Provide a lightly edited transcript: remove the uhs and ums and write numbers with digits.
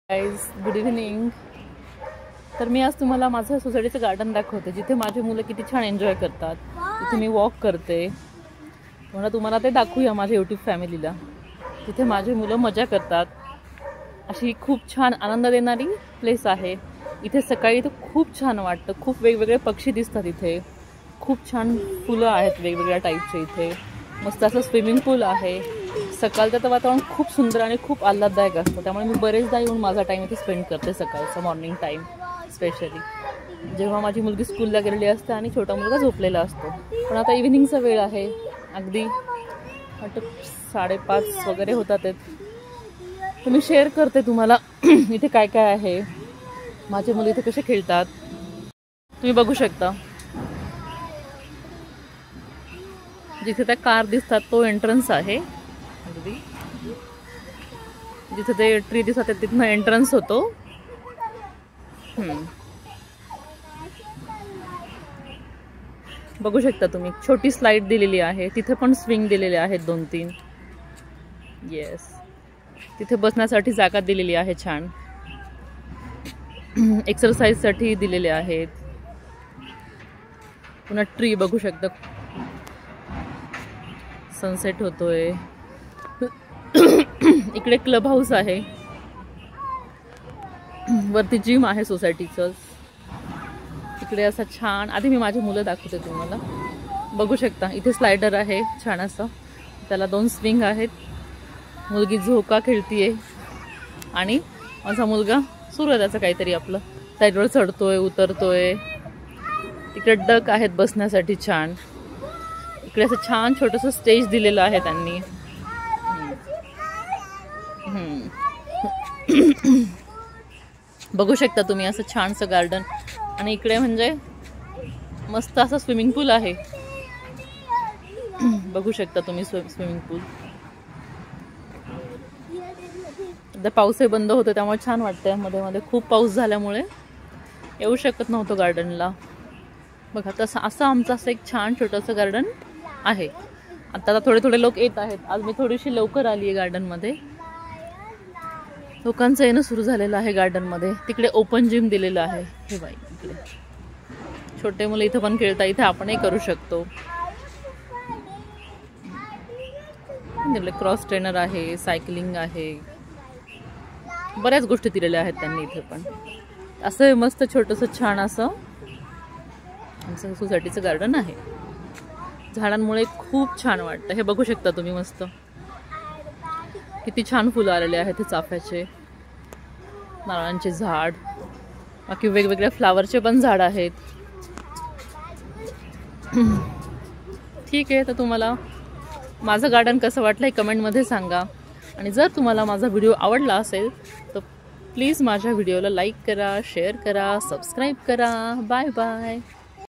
Guys good evening. तर मी आज तुम्हाला माझं सोसायटीचं गार्डन दाखवते, जिथे माझे मुलं किती छान एन्जॉय करतात। तिथे मी वॉक करते, म्हणून तुम्हाला ते दाखवूया माझ्या यूट्यूब फॅमिलीला। तिथे माझे मुलं मजा करतात, अशी खूप छान आनंद देणारी प्लेस आहे। इथे सकाळी तर खूप छान वाटतं, खूप वेगवेगळे पक्षी दिसतात इथे, खूप छान फुलं आहेत वेगवेगळ्या टाईपचे। इथे मस्त असं स्विमिंग पूल आहे। सकाळचं तर वातावरण खूप सुंदर आणि खूप आल्हाददायक असतं, त्यामुळे मी बरेचदा येऊन माझा टाईम इथे स्पेंड करते, सकाळचा मॉर्निंग टाईम स्पेशली जेव्हा माझी मुलगी स्कूलला गेलेली असते आणि छोटा मुलगा झोपलेला असतो। पण आता इव्हिनिंगचा वेळ आहे, अगदी 5:30 वगैरे होतात। तर मी शेअर करते तुम्हाला इथे काय काय आहे, माझे मुलं इथे कसे खेळतात तुम्ही बघू शकता। जिथे त्या कार दिसतात तो एंट्रन्स आहे, अगदी जिथे ते ट्री दिसतात तिथनं एंट्रन्स होतो। बघू शकता तुम्ही, छोटी स्लाइड दिलेली आहे, तिथे पण स्विंग दिलेले आहेत 2-3। येस, तिथे बसण्यासाठी जागा दिलेली आहे, छान एक्सरसाइज साठी दिलेले आहेत। पुन्हा ट्री बघू शकता, सनसेट होतोय। इकडे क्लब हाऊस आहे, वरती जिम आहे सोसायटीचं। इकडे असं छान, आधी मी माझी मुलं दाखवते तुम्हाला, बघू शकता इथे स्लायडर आहे छान असं, त्याला 2 स्विंग आहेत। मुलगी झोका खेळतीये आणि माझा मुलगा सुरू आहे त्याचं काहीतरी, आपलं स्लायडवर चढतोय उतरतोय। तिकडे डक आहेत बसण्यासाठी छान। इकडे असं छान छोटंसं स्टेज दिलेलं आहे त्यांनी। बघू शकता तुम्ही असं छानसं गार्डन, आणि इकडे म्हणजे मस्त असं स्विमिंग पूल आहे, बघू शकता तुम्ही स्विमिंग पूल। आता पाऊसही बंद होतो त्यामुळे छान वाटतंय, मध्ये मध्ये खूप पाऊस झाल्यामुळे येऊ शकत नव्हतं गार्डनला। बघा तसं असं आमचं असं एक छान छोटंसं गार्डन आहे। आता थोडे लोक येत आहेत, आज मी थोडीशी लवकर आली आहे गार्डनमध्ये, लोकांचं येणं सुरू झालेलं आहे गार्डनमध्ये। तिकडे ओपन जिम दिलेलं आहे, हे बाई इकडे छोटे मुलं इथं पण खेळतात, इथे आपणही करू शकतो। क्रॉस ट्रेनर आहे, सायकलिंग आहे, बऱ्याच गोष्टी दिलेल्या आहेत त्यांनी इथे पण। असं मस्त छोटंसं छान असं आमचं सोसायटीचं गार्डन आहे, झाडांमुळे खूप छान वाटतं। हे बघू शकता तुम्ही, मस्त किती छान फुलं आलेले आहेत, चाफ्याचे, नारळांचे झाड, बाकी वेगवेगळ्या फ्लावरचे पण झाड आहेत। ठीक आहे, तर तुम्हाला माझं गार्डन कसं वाटलं हे कमेंटमध्ये सांगा, आणि जर तुम्हाला माझा व्हिडिओ आवडला असेल तर प्लीज माझ्या व्हिडिओला लाईक करा, शेअर करा, सबस्क्राईब करा। Bye bye.